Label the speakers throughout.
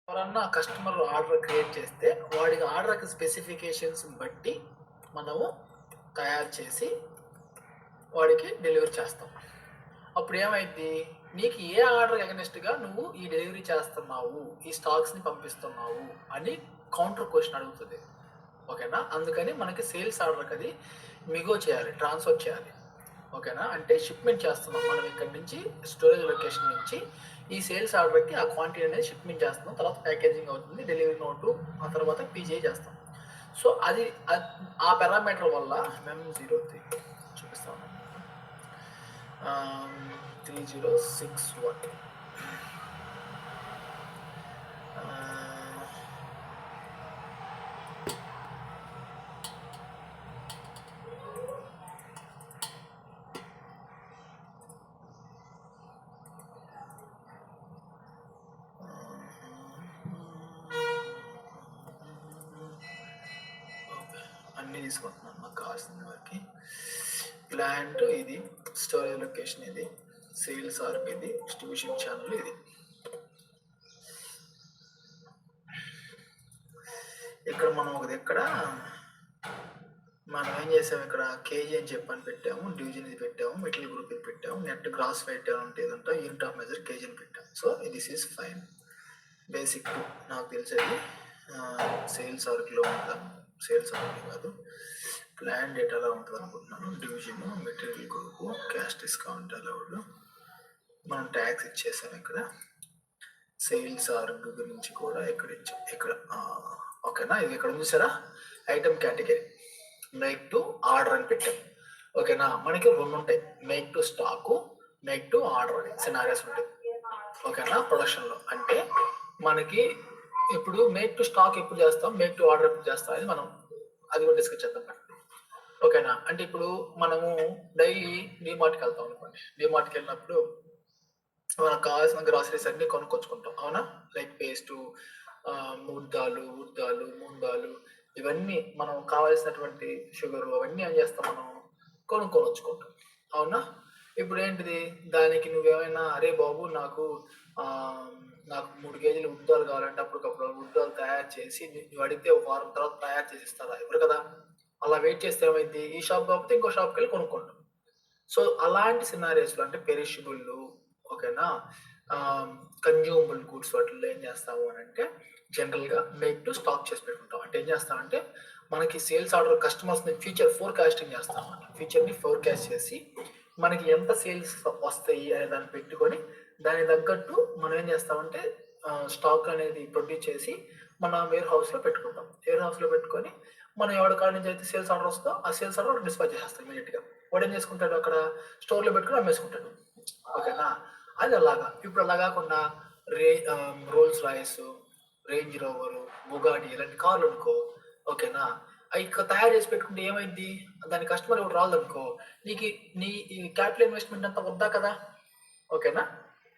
Speaker 1: ఎవరన్నా customer order create చేస్తే వాడికి ఆర్డర్కి స్పెసిఫికేషన్స్ బట్టి మనము తయారు చేసి వాడికి డెలివరీ చేస్తాం. అప్పుడు ఏమైంది, నీకు ఏ ఆర్డర్ అగెనిస్ట్గా నువ్వు ఈ డెలివరీ చేస్తున్నావు, ఈ స్టాక్స్ని పంపిస్తున్నావు అని కౌంటర్ క్వశ్చన్ అడుగుతుంది. ఓకేనా? అందుకని మనకి సేల్స్ ఆర్డర్కి అది మిగో చేయాలి, ట్రాన్స్ఫర్ చేయాలి. ఓకేనా? అంటే షిప్మెంట్ చేస్తున్నాం మనం ఇక్కడ నుంచి స్టోరేజ్ లొకేషన్ నుంచి ఈ సేల్స్ ఆర్డర్కి ఆ క్వాంటిటీ అనేది షిప్మెంట్ చేస్తున్నాం. తర్వాత ప్యాకేజింగ్ అవుతుంది, డెలివరీ నోటు, ఆ తర్వాత పీజే చేస్తాం. సో అది ఆ పారామీటర్ వల్ల మేము 03 చూపిస్తాము, 3061 అన్నీ తీసుకుంటున్నాను నాకు కావాల్సిన వరకు. ప్లాంట్ ఇది, స్టోరేజ్ లొకేషన్ ఇది, సేల్స్ ఆర్క్ ఇది, డిస్ట్రిబ్యూషన్ ఛానల్ ఇది. ఇక్కడ మనం మనం ఏం చేసాము, ఇక్కడ కేజీ అని చెప్పని పెట్టాము, డివిజన్ ఇది పెట్టాము, మెటీరియల్ గ్రూప్ ఇది పెట్టాము, నెట్ గ్రాస్ వెయిట్ అంటే ఇదంతా యూనిట్ ఆఫ్ మెజర్ కేజీ అని పెట్టాము. So this is fine. Basic నాకు తెలిసేది సేల్స్ ఆర్క్లో ఉంటాను, సేల్స్ ఆర్క్ కాదు, ప్లాన్ డేటా ఎలా ఉంటుంది అనుకుంటున్నాను. Division, material group, cash discount allowed, మనం ట్యాక్స్ ఇచ్చేసాం. ఇక్కడ సేల్స్ ఆర్క్ గురించి కూడా ఇక్కడ ఓకేనా. ఇది ఇక్కడ ఉంది సరే, item category make to order అని పెట్టాం. ఓకేనా, మనకి రెండు ఉంటాయి, make to stock, make to order అని సినారియోస్ ఉంటాయి. ఓకేనా, ప్రొడక్షన్లో అంటే మనకి ఇప్పుడు మేక్ టు స్టాక్ ఎప్పుడు చేస్తాం, మేక్ టు ఆర్డర్ ఎప్పుడు చేస్తాం అని మనం అది కూడా డిస్కస్ చేద్దాం. ఓకేనా, అంటే ఇప్పుడు మనము డైలీ డిమార్ట్కి వెళ్తాం అనుకోండి. డిమార్ట్కి వెళ్ళినప్పుడు మనకు కావాల్సిన గ్రాసరీస్ అన్ని కొనుక్కొచ్చుకుంటాం, అవునా. లైక్ పేస్టు, ముద్దాలు, మూందాలు, ఇవన్నీ మనం కావాల్సినటువంటి షుగర్ అవన్నీ ఏం చేస్తాం, మనం కొనుక్కొని వచ్చుకుంటాం, అవునా. ఇప్పుడు ఏంటిది, దానికి నువ్వేమైనా అరే బాబు నాకు 3 కేజీలు ఉద్దాలు కావాలంటే అప్పటికప్పుడు ఉద్దాలు తయారు చేసి నువ్వు అడిగితే ఒక వారం తర్వాత తయారు చేసి ఇస్తారా, ఎవరు కదా. అలా వెయిట్ చేస్తే ఏమైంది, ఈ షాప్ కాకపోతే ఇంకో షాప్కి వెళ్ళి కొనుక్కుంటాం. సో అలాంటి సినారియోస్లో అంటే పెరిషబుల్, ఓకేనా, కన్జ్యూమబుల్ గూడ్స్ వాటిల్లో ఏం చేస్తాము అని అంటే జనరల్గా మేక్ టు స్టాక్ చేసి పెట్టుకుంటాం. అంటే ఏం చేస్తామంటే మనకి సేల్స్ ఆర్డర్ కస్టమర్స్ని ఫ్యూచర్ ఫోర్కాస్టింగ్ చేస్తాం. ఫ్యూచర్ని ఫోర్కాస్ట్ చేసి మనకి ఎంత సేల్స్ వస్తాయి అనే దాన్ని పెట్టుకొని దానికి తగ్గట్టు మనం ఏం చేస్తామంటే స్టాక్ అనేది ప్రొడ్యూస్ చేసి మన వేర్ హౌస్లో పెట్టుకుంటాం. వేర్ హౌస్లో పెట్టుకొని మనం ఎవరి కాడ నుంచి అయితే సేల్స్ ఆర్డర్ వస్తుందో ఆ సేల్స్ ఆర్డర్ డిస్పాచ్ చేసేస్తాం ఇమీడియట్గా. వాడు ఏం చేసుకుంటాడు, అక్కడ స్టోర్లో పెట్టుకుని అమ్మేసుకుంటాడు. ఓకేనా, అది అలాగా. ఇప్పుడు అలా కాకుండా Rolls Royce, Range Rover, Bugatti ఇలాంటి కార్లు అనుకో, ఓకేనా, అవి తయారు చేసి పెట్టుకుంటే ఏమైంది, దాని కస్టమర్ ఎవరు రాదనుకో, నీకు నీ క్యాపిటల్ ఇన్వెస్ట్మెంట్ అంతా వద్దా కదా. ఓకేనా,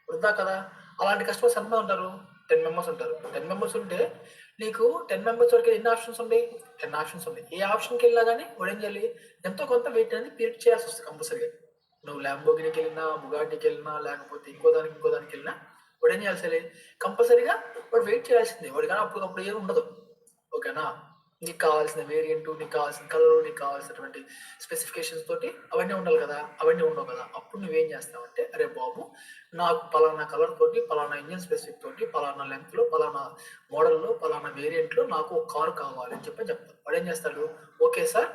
Speaker 1: వద్దా కదా. అలాంటి కస్టమర్స్ ఎంత ఉంటారు, 10 మెంబర్స్ ఉంటారు. 10 మెంబర్స్ ఉంటే నీకు 10 మెంబర్స్ వరకు ఎన్ని ఆప్షన్స్ ఉన్నాయి, 10 ఆప్షన్స్ ఉన్నాయి. ఏ ఆప్షన్కి వెళ్ళినా కానీ వాడు ఏం చేయాలి, ఎంతో కొంత వెయిట్ అనేది పీరియడ్ చేయాల్సి వస్తుంది కంపల్సరీగా. నువ్వు ల్యాంబోగినికి వెళ్ళినా, బుగాటికి వెళ్ళినా, లేకపోతే ఇంకో దానికి వెళ్ళినా వాడు ఏం చేయాల్సి కంపల్సరీగా వాడు వెయిట్ చేయాల్సిందే. వాడు కానీ అప్పుడు ఏమి ఉండదు. ఓకేనా, నీకు కావాల్సిన వేరియంట్, నీకు కావాల్సిన కలర్, నీకు కావాల్సినటువంటి స్పెసిఫికేషన్స్ తోటి అవన్నీ ఉండాలి కదా. అవన్నీ ఉండవు కదా. అప్పుడు నువ్వేం చేస్తావంటే అరే బాబు నాకు పలానా కలర్ తోటి, పలానా ఇంజిన్ స్పెసిఫిక్ తోటి, పలానా లెంత్లో, పలానా మోడల్లో, పలానా వేరియంట్లో నాకు ఒక కారు కావాలి అని చెప్తాను. వాడు ఏం చేస్తాడు, okay sir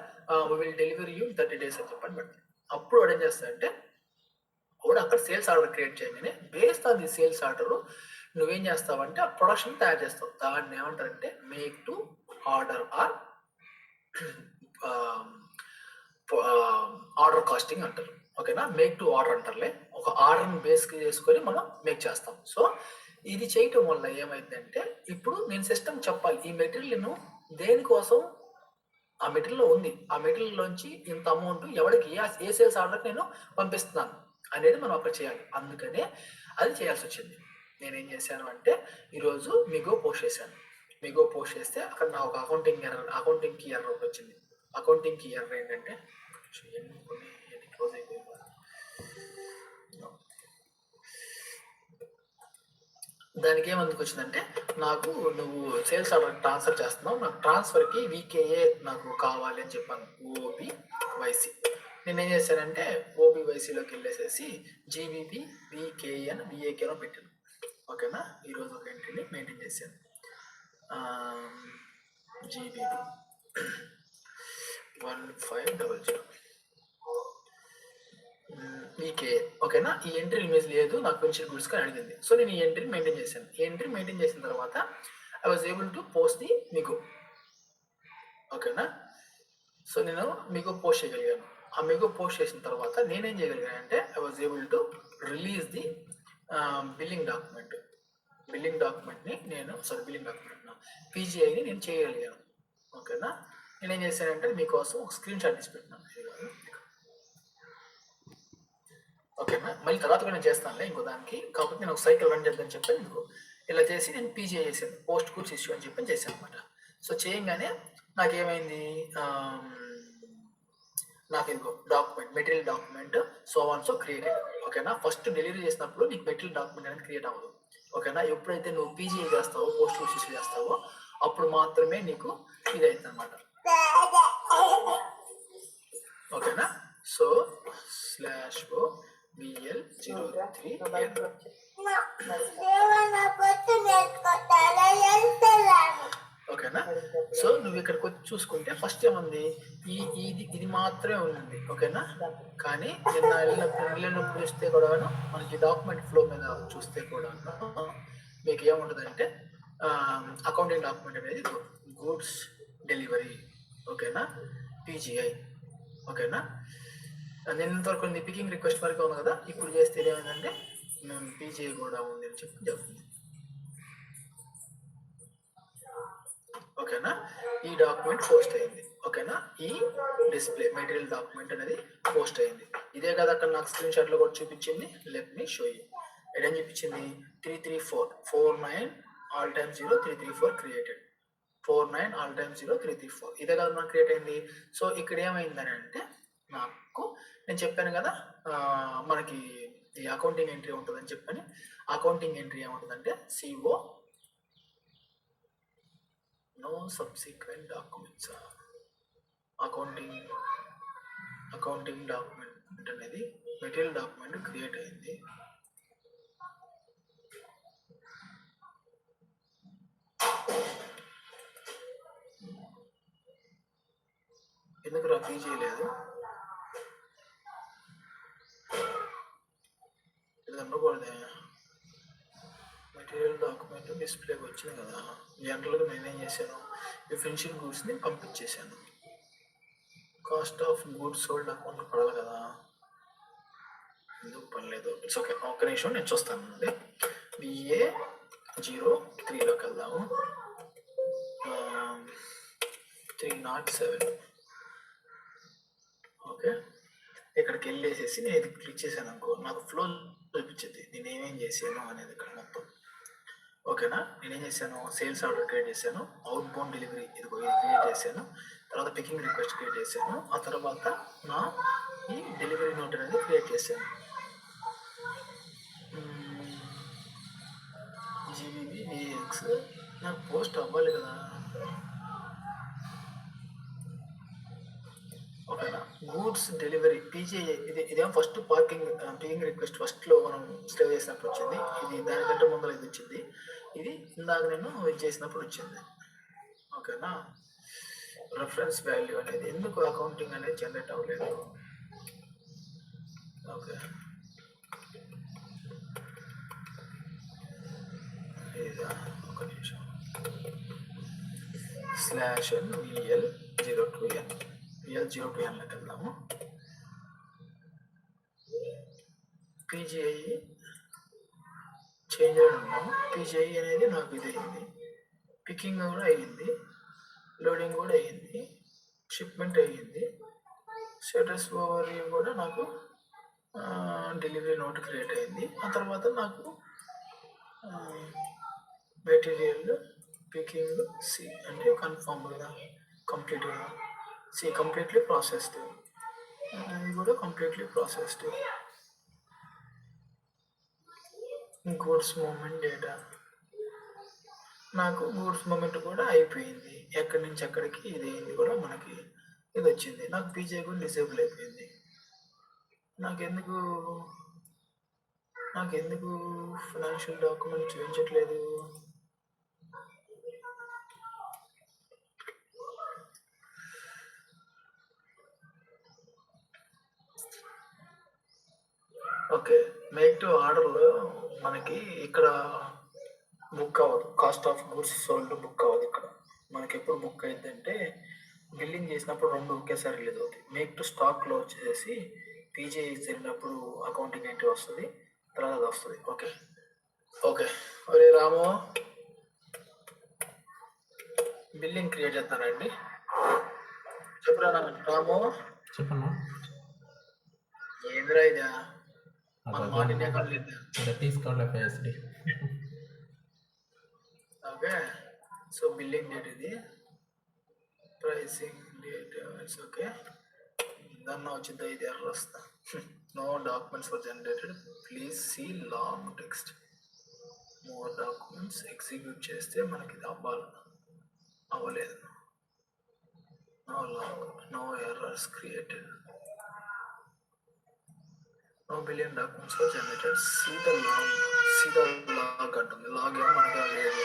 Speaker 1: we will delivery you 30 days అని చెప్పని పెడతాడు. అప్పుడు వాడు ఏం చేస్తాడంటే వాడు అక్కడ సేల్స్ ఆర్డర్ క్రియేట్ చేయగానే based on the sales order నువ్వేం చేస్తావంటే ఆ ప్రొడక్షన్ తయారు చేస్తావు. దాన్ని ఏమంటారంటే make to order or order costing అంటారు. ఓకేనా, మేక్ టు ఆర్డర్ అంటారులే. ఒక ఆర్డర్ని బేస్ చేసుకొని మనం మేక్ చేస్తాం. సో ఇది చేయటం వల్ల ఏమైందంటే ఇప్పుడు నేను సిస్టమ్ చెప్పాలి, ఈ మెటీరియల్ నేను దేనికోసం ఆ మెటీరియల్లో ఉంది, ఆ మెటీరియల్లోంచి ఇంత అమౌంట్ ఎవరికి ఏ సేల్స్ ఆర్డర్కి నేను పంపిస్తున్నాను అనేది మనం అక్కడ చేయాలి. అందుకనే అది చేయాల్సి వచ్చింది. నేనేం చేశాను అంటే ఈరోజు మిగో పోస్ట్ చేశాను. మిగో పోస్ట్ చేస్తే అక్కడ నా ఒక అకౌంటింగ్ కీ ఎర్రర్ ఒకటి వచ్చింది. అకౌంటింగ్ కీ ఎర్రర్ ఏంటంటే క్లోజ్ అయిపోయింది. దానికి ఏమందుకు వచ్చిందంటే నాకు నువ్వు సేల్స్ ఆర్డర్ ట్రాన్స్ఫర్ చేస్తున్నావు, నాకు ట్రాన్స్ఫర్కి వీకేఏ నాకు కావాలి అని చెప్పాను. ఓబి వైసీ నేను ఏం చేశానంటే ఓబి వైసీలోకి వెళ్ళేసేసి జీబీబీ వికేఎన్ విఏకేలో పెట్టాను. ఓకేనా, ఈరోజు ఒక ఎంట్రీని మెయింటైన్ చేశాను. జీబీబీ 1500 వీకే. ఓకేనా, ఈ ఎంట్రీ ఇమేజ్ లేదు నాకు పెన్షన్ గుడ్స్ అని అడిగింది. సో నేను ఈ ఎంట్రీని మెయింటైన్ చేశాను. ఈ ఎంట్రీ మెయింటైన్ చేసిన తర్వాత I was able to post the మీకు. ఓకేనా, సో నేను మీకు పోస్ట్ చేయగలిగాను. ఆ మీకు పోస్ట్ చేసిన తర్వాత నేనేం చేయగలిగాను అంటే I was able to release the billing document. Billing డాక్యుమెంట్ని నేను బిల్లింగ్ డాక్యుమెంట్ పీజీఐని నేను చేయగలిగాను. ఓకేనా, నేనేం చేశానంటే మీకోసం ఒక స్క్రీన్ షాట్ తీసి పెట్టినాను. ఓకేనా, మళ్ళీ తర్వాత కూడా నేను చేస్తానులే ఇంకో దానికి. కాకపోతే నేను ఒక సైకిల్ రన్ చేద్దామని చెప్పాను మీకు. ఇలా చేసి నేను పీజీఐ చేశాను, పోస్ట్ కోర్స్ ఇష్యూ అని చెప్పి చేశాను అనమాట. సో చేయగానే నాకేమైంది, నాకు ఇదిగో document, material document so created. ఓకేనా, ఫస్ట్ డెలివరీ చేసినప్పుడు నీకు మెటీరియల్ డాక్యుమెంట్ అనేది క్రియేట్ అవ్వదు. ఓకేనా, ఎప్పుడైతే నువ్వు పీజీఐ చేస్తావో, పోస్ట్ కోర్స్ ఇష్యూ చేస్తావో అప్పుడు మాత్రమే నీకు ఇది అవుతుంది అనమాట. ఓకేనా, సో /o BL03. ఓకేనా, సో నువ్వు ఇక్కడికి వచ్చి చూసుకుంటే ఫస్ట్ ఏముంది, ఇది మాత్రమే ఉంది. ఓకేనా, కానీ నిన్న వెళ్ళినప్పుడు చూస్తే కూడా మనకి డాక్యుమెంట్ ఫ్లో మీద చూస్తే కూడా మీకు ఏముంటుందంటే అకౌంటింగ్ డాక్యుమెంట్ అనేది గూడ్స్ డెలివరీ. ఓకేనా, పీజీఐ. ఓకేనా, నిన్నవరకు ఉంది పికింగ్ రిక్వెస్ట్ వరకు ఉంది కదా, ఇప్పుడు చేస్తే ఏమైందంటే మేము పీజీఐ కూడా ఉంది అని చెప్పి చెప్తుంది. ఓకేనా, ఈ డాక్యుమెంట్ పోస్ట్ అయింది. ఓకేనా, ఈ డిస్ప్లే మెటీరియల్ డాక్యుమెంట్ అనేది పోస్ట్ అయింది. ఇదే కదా అక్కడ నాకు స్క్రీన్ షాట్లో కూడా చూపించింది. Let me show you. ఏం చూపించింది, 334 49 334 క్రియేటెడ్. 49 334 ఇదే కదా నాకు క్రియేట్ అయింది. సో ఇక్కడ ఏమైందని అంటే నాకు నేను చెప్పాను కదా మనకి ఈ అకౌంటింగ్ ఎంట్రీ ఉంటుందని చెప్పని. అకౌంటింగ్ ఎంట్రీ ఏముంటుందంటే CO no subsequent documents. Accounting document అనేది మెటీరియల్ డాక్యుమెంట్ క్రియేట్ అయింది. ఎందుకు రఫీ చేయలేదు, ఉండకూడదే. మెటీరియల్ డాక్యుమెంట్ డిస్ప్లేకి వచ్చింది కదా, జనరల్గా నేనేం చేశాను, ఈ ఫినిషింగ్ గూడ్స్ని పంపించేశాను. Cost of goods sold account పడాలి కదా, ఎందుకు పనిలేదు. ఇట్స్ ఓకే, ఒక్క నిమిషం నేను చూస్తాను అండి. BA03లోకి వెళ్దాము. 307. ఓకే, ఇక్కడికి వెళ్ళేసేసి నేను ఇది క్లిక్ చేశాను అనుకో, నాకు ఫ్లో చూపించింది నేను ఏమేం చేశాను అనేది ఇక్కడ మొత్తం. ఓకేనా, నేనేం చేశాను, సేల్స్ ఆర్డర్ క్రియేట్ చేశాను, అవుట్ బౌండ్ డెలివరీ ఇది క్రియేట్ చేశాను, తర్వాత పికింగ్ రిక్వెస్ట్ క్రియేట్ చేశాను, ఆ తర్వాత నా ఈ డెలివరీ నోట్ అనేది క్రియేట్ చేశాను. జీబీబీ విఎక్స్ నాకు పోస్ట్ అవ్వాలి కదా. ఓకేనా, గూడ్స్ డెలివరీ పీజీఐ ఇదేమో ఫస్ట్ పికింగ్ రిక్వెస్ట్ ఫస్ట్లో మనం సేవ్ చేసినప్పుడు వచ్చింది. ఇది దానికంటే ముందర ఇది వచ్చింది. ఇది ఇందాక నేను ఇది చేసినప్పుడు వచ్చింది. ఓకేనా, రెఫరెన్స్ వాల్యూ అనేది ఎందుకు అకౌంటింగ్ అనేది జనరేట్ అవ్వలేదు. ఓకే, ఇదా ఒక నిమిషం. /VL02N VL02Nలోకి వెళ్దాము. పీజీఐ చేంజ్ ఉన్నాము. పీజీఐ అనేది నాకు ఇది అయింది, పికింగ్ కూడా అయ్యింది, లోడింగ్ కూడా అయ్యింది, షిప్మెంట్ అయ్యింది, స్టేటస్ ఓవర్వ్యూ కూడా నాకు డెలివరీ నోట్ క్రియేట్ అయింది. ఆ తర్వాత నాకు మెటీరియల్ పికింగ్ సి అంటే కన్ఫర్మ్ కదా, కంప్లీట్గా సి కంప్లీట్లీ ప్రాసెస్డ్, ఇది కూడా completely processed. Goods movement data నాకు గూడ్స్ మూమెంట్ కూడా అయిపోయింది. ఎక్కడి నుంచి ఎక్కడికి ఇది అయింది కూడా మనకి ఇది వచ్చింది. నాకు పీజే కూడా డిసేబుల్ అయిపోయింది. నాకెందుకు నాకెందుకు ఫైనాన్షియల్ డాక్యుమెంట్ చూపించట్లేదు? ఓకే, మేక్ టు ఆర్డర్లో మనకి ఇక్కడ బుక్ అవ్వదు. Cost of goods sold book అవ్వదు. ఇక్కడ మనకి ఎప్పుడు బుక్ అయిందంటే బిల్లింగ్ చేసినప్పుడు రెండు ఒకేసారి రిలీజ్ అవుతాయి. మేక్ టు స్టాక్లో వచ్చేసి పీజే జరిగినప్పుడు అకౌంటింగ్ ఎంట్రీ వస్తుంది, తర్వాత అది వస్తుంది. ఓకే ఓకే ఒరే రాము, బిల్లింగ్ క్రియేట్ చేస్తానండి. చెప్పురా రాము.
Speaker 2: చెప్పన్నా.
Speaker 1: ఏందిరా ఇదా? మన మాట
Speaker 2: తీసుకోండి PSD.
Speaker 1: Okay, so billing date ఇది, ప్రైసింగ్ డేట్ ఇట్స్ ఓకే. దాన్ని వచ్చింది ఇది ఎర్ర వస్తా. No documents for generated, please see long text. More documents execute చేస్తే మనకి ఇది అవ్వలేదు. No long, no errors created, no billing documents for generated, see the log అంటుంది. లాగ్ ఏమో మనకి లేదు.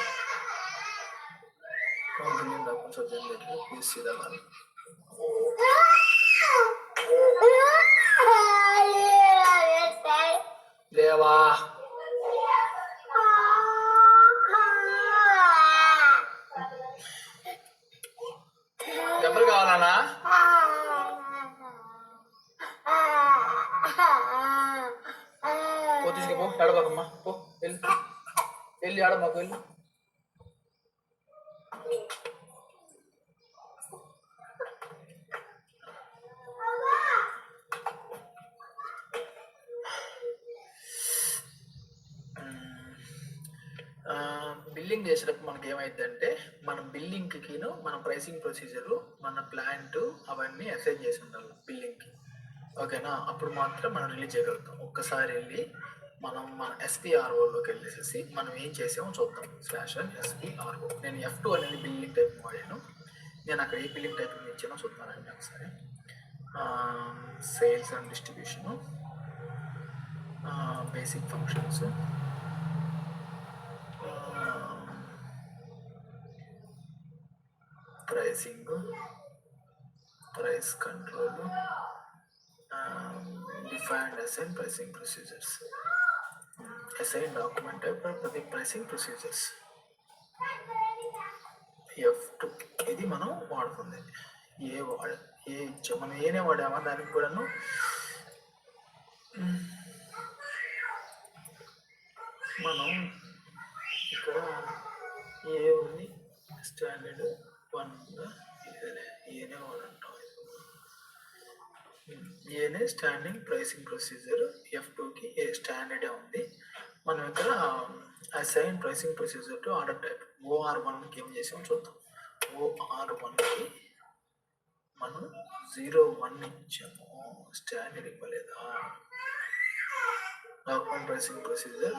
Speaker 1: No billing documents for generated, please see the log. లేవా? ఎవరు కావాలన్నా? పో తీసుకుపో, ఆడబాకమ్మా, పో వెళ్ళి ఆడబాకు వెళ్ళి. బిల్లింగ్ చేసేటప్పుడు మనకి ఏమైందంటే మన బిల్లింగ్కిను మన ప్రైసింగ్ ప్రొసీజరు మన ప్లాంట్ అవన్నీ అసైన్ చేసి ఉండాలి బిల్లింగ్కి. ఓకేనా? అప్పుడు మాత్రం మనం రిలీజ్ చేయగలుగుతాం. ఒక్కసారి వెళ్ళి మనం మన ఎస్పీఆర్ఓలోకి వెళ్ళేసేసి మనం ఏం చేసామో చూద్దాం. /SPRO. నేను F2 అనేది బిల్లింగ్ టైప్ వాడాను. నేను అక్కడ ఏ బిల్లింగ్ టైప్ ఇచ్చానో చూద్దానండి ఒకసారి. Sales and distribution, basic functions, pricing, price control, defined assign pricing procedures, assign document type ప్రతి ప్రైసింగ్ ప్రొసీజర్స్. F2 ఇది మనం వాడుతుంది. మనం ఏనే వాడామా దానికి కూడాను మనం ఇక్కడ ఏ ఉంది స్టాండర్డ్ 1 ఏనే వాడంటాం. ఏనే స్టాండింగ్ ప్రైసింగ్ ప్రొసీజర్, F2కి ఏ స్టాండర్డే ఉంది. మనం ఇక్కడ assign pricing procedure to order type OR1కి ఏం చేసామో చూద్దాం. OR1కి మనం 01 ఇచ్చాము, స్టాండర్డ్ ఇవ్వలేదా? డాక్యుమెంట్ ప్రైసింగ్ ప్రొసీజర్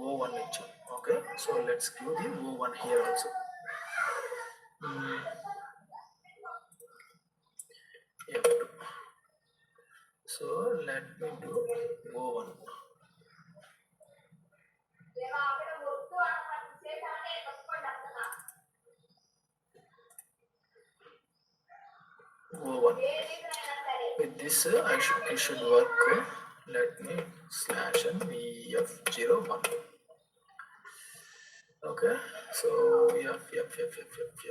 Speaker 1: O1 ఇచ్చాము. Okay, so let's give the O1 here also. F2. So let me do O1. O1. With this it should work. Let me /n VF01. Okay, so F2.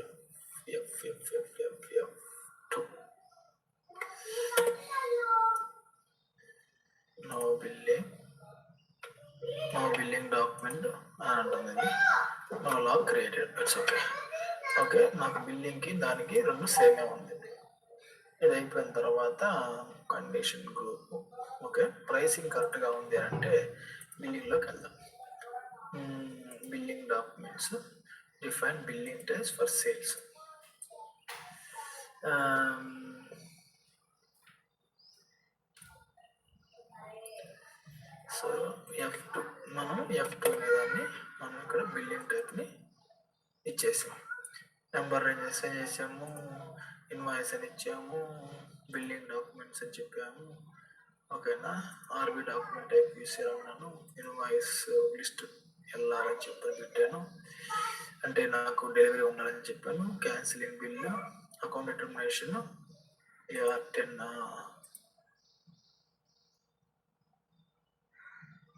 Speaker 1: No billing document అంటుంది. No log created. It's okay. Okay, నాకు బిల్లింగ్కి దానికి రెండు సేమే ఉంది. ఇది అయిపోయిన తర్వాత కండిషన్ గ్రూప్. ఓకే, ప్రైసింగ్ కరెక్ట్గా ఉంది అంటే బిల్లింగ్లోకి వెళ్దాం. Billing documents, define billing types for sales. So F2 మనం F2 అనేదాన్ని మనం ఇక్కడ బిల్లింగ్ టైప్ని ఇచ్చేసాం. నెంబర్ అసైన్ చేసాము, ఇన్వాయిస్ అని ఇచ్చాము, బిల్లింగ్ డాక్యుమెంట్స్ అని చెప్పాము. ఓకేనా, ఆర్బీ డాక్యుమెంట్ టైప్ తీసుకున్నాను, ఇన్వాయిస్ లిస్ట్ ఎల్ఆర్ అని చెప్పి పెట్టాను, అంటే నాకు డెలివరీ ఉండాలని చెప్పాను. Cancelling bill, account determination,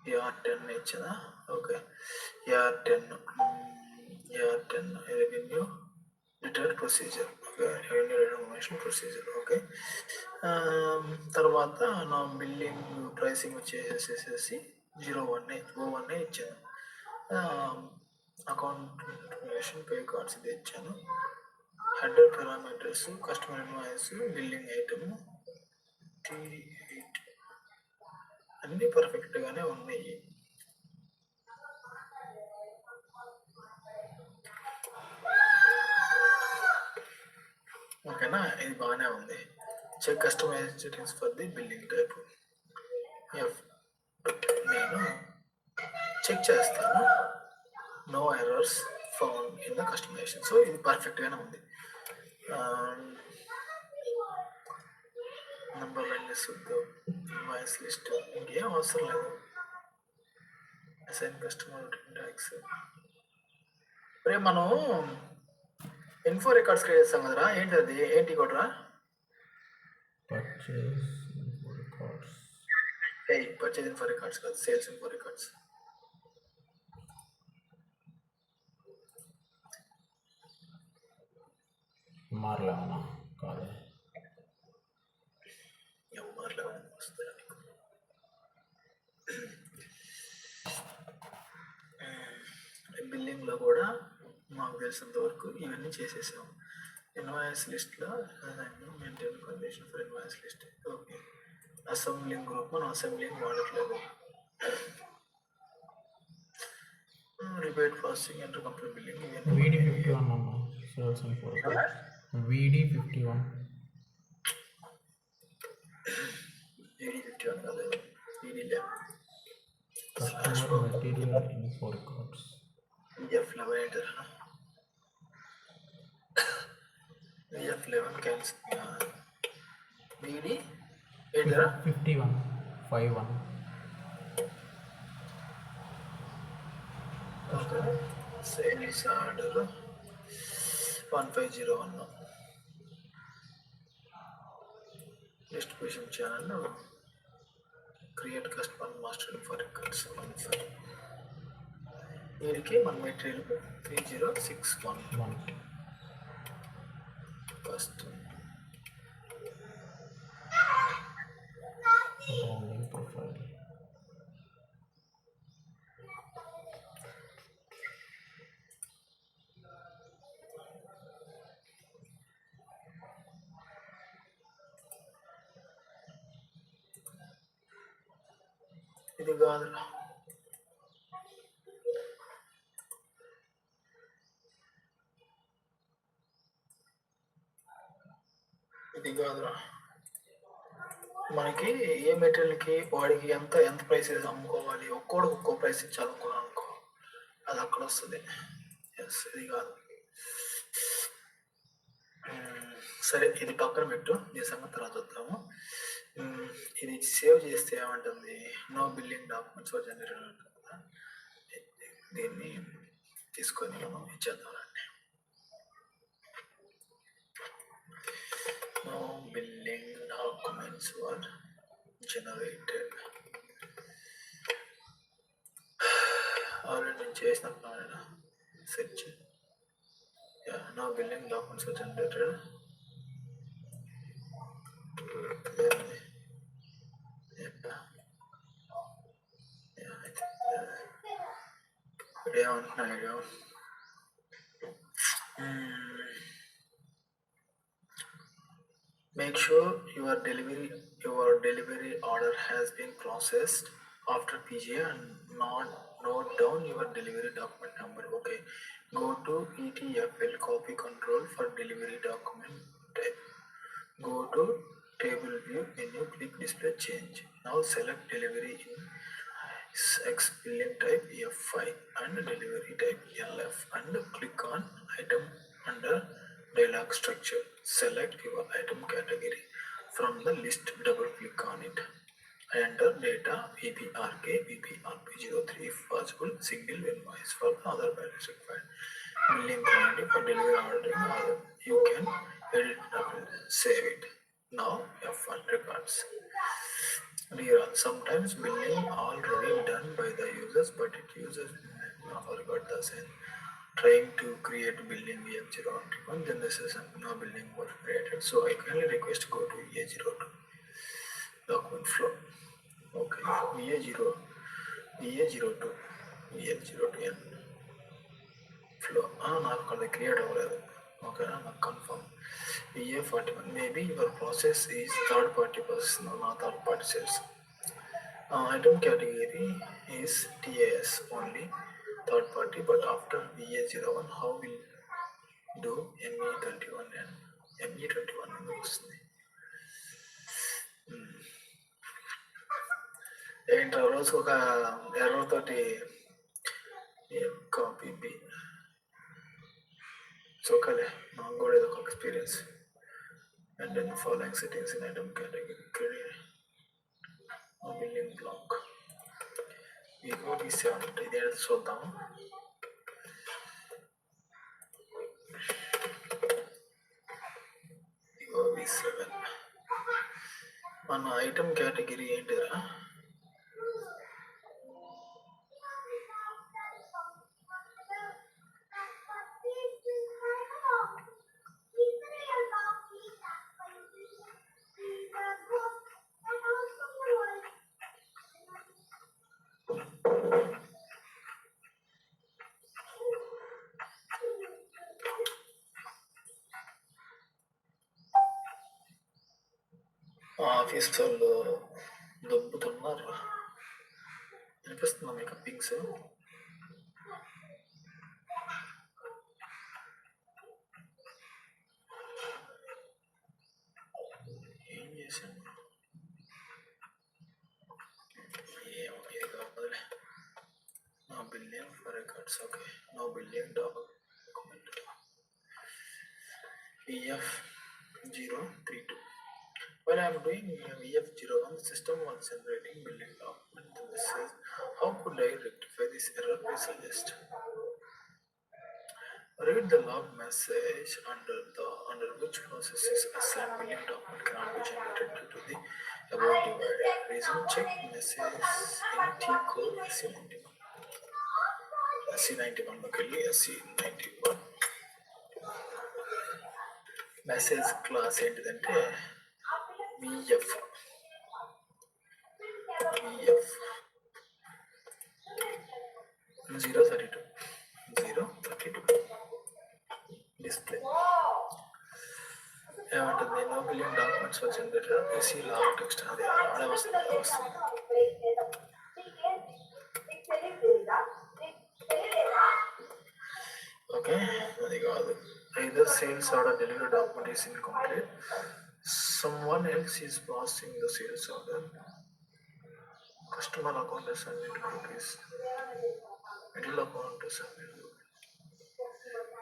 Speaker 1: AR10 ఇచ్చిందా? Okay, AR10 revenue return procedure. Okay, revenue return procedure. Okay, తర్వాత నా బిల్లింగ్ ప్రైసింగ్ వచ్చేసేసి 01 ఇచ్చాను. అకౌంట్ ఇన్ఫర్మేషన్, పే కార్డ్స్ ఇది ఇచ్చాను. Header parameters, customer invoice, billing item, T8 అన్నీ పర్ఫెక్ట్గానే ఉన్నాయి. ఓకేనా, ఇది బాగానే ఉంది. Check customize settings for the billing type. నేను చెక్ చేస్తాను, no errors found in the customization. So ఇది పర్ఫెక్ట్గానే ఉంది. నెంబర్ లైన్స్ ఇన్వాయిస్ లిస్ట్ ఇంకేం అవసరం లేదు. Assign customer tax. రే మనం ఇన్ఫో రికార్డ్స్ క్రియేట్ చేస్తాం కదరా, ఏంటి అది? ఏంటి కొట్రా?
Speaker 2: Purchase info records.
Speaker 1: Purchase info records కాదు, సేల్స్ ఇన్ఫో రికార్డ్స్.
Speaker 2: ఎంఆర్11 కాదు,
Speaker 1: ఎంఆర్11 వస్తుంది. బిల్లింగ్లో కూడా మాకు తెలిసినంత వరకు ఇవన్నీ చేసేసాం. ఇన్వాయిస్ లిస్ట్లో maintain condition for invoice list. Okay, assembling group మనం అసెంబ్లింగ్ వాడట్లేదు. Repeat processing, enter complete billing,
Speaker 2: VD51 అన్న సేల్స్ ఇన్ఫో రికార్డ్స్. VD51
Speaker 1: కాదు, VD
Speaker 2: customer material info records.
Speaker 1: VF11 cancel. VD
Speaker 2: 51
Speaker 1: sales order 1501 distribution channel, create customer master for records 15. వీరికి మన material 3061 first.
Speaker 2: Profile.
Speaker 1: ఇది కాదురా, మనకి ఏ మెటీరియల్కి వాడికి ఎంత ప్రైస్ అమ్ముకోవాలి, ఒక్కోడికి ఒక్కో ప్రైస్ ఇచ్చి అమ్ముకోవాలనుకో, అది అక్కడ వస్తుంది. ఎస్, ఇది కాదు. సరే, ఇది పక్కన పెట్టు, దీని సంగతి తర్వాత చూద్దాము. ఇది సేవ్ చేస్తే ఏమంటుంది, నో బిల్లింగ్ డాక్యుమెంట్స్ జనరేటెడ్ ఉంటుంది కదా, దీన్ని తీసుకొని మనం ఇచ్చేద్దామండి. నో బిల్లింగ్ డాక్యుమెంట్స్ వర్ జనరేటెడ్. ఆల్రెడీ నేను చేసినప్పుడు సెర్చ్. నో బిల్లింగ్ డాక్యుమెంట్స్ వర్ జనరేటెడ్. ఏమంటున్నాడు, make sure your delivery order has been processed after PGA and note down your delivery document number. Okay, go to ETFL copy control for delivery document type. Go to table view menu, click display change. Now select delivery in X billing type F5 and delivery type LF and click on item under dialog structure. Select your item category from the list, double click on it. Enter data PPRK, PPRP03 if possible, single invoice for the other balance required. Billing quantity for delivery ordering, or you can edit and save it. Now F1 records. Sometimes billing already done by the users, but it uses forgot the same. Trying to create billing EF01, then this is no billing was created. So I kindly request go to EA02 document flow. Okay, EA02, EA02N flow. Not the create over. Okay, I'm confirm. EA41. Maybe your process is third party process, no, not third party sales. Item category is TAS only, third party, but after VA01, how will do ME21 and ME21 వస్తుంది. ఏంటో రోజు ఒక error తోటి copy B చోకలే నాకు కూడా ఇది ఒక experience. And then following settings in item category credit billing block ఇగో V7 ఇది చూద్దాం. ఇగో V7 మన ఐటమ్ కేటగిరీ ఏంటిరా? ఆఫీస్ వాళ్ళు దొబ్బుతున్నారు. అనిపిస్తుందా మీకు పింక్స్? ఏం చేశాను? ఏమో ఇది కాదులే. No billing for records. Okay, no billing document VF032. When I am doing VF01, the system was generating billing document. This says, how could I rectify this error? I suggest read the log message under which process is assigned billing document cannot be generated due to the above divided reason. Check message in T code SC91. SC91 లోకెళ్ళి SC91 message class ఏంటిదంటే VF 032 display ఏమంటుంది? No billing documents for generator SC log text అది ఆడే వస్తుంది. Okay, అది కాదు. either sales order delivery document is incomplete, someone else is processing the sales order, customer account assignment rupees, middle account assignment,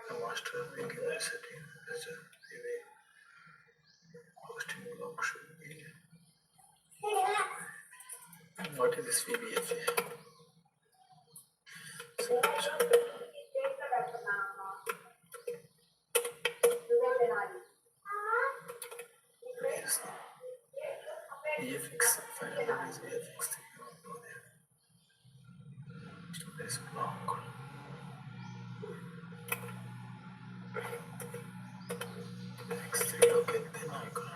Speaker 1: the master regular setting, hosting log should be. What is this VBFA? VFX, finally is VFX. This block. X3 look at the icon.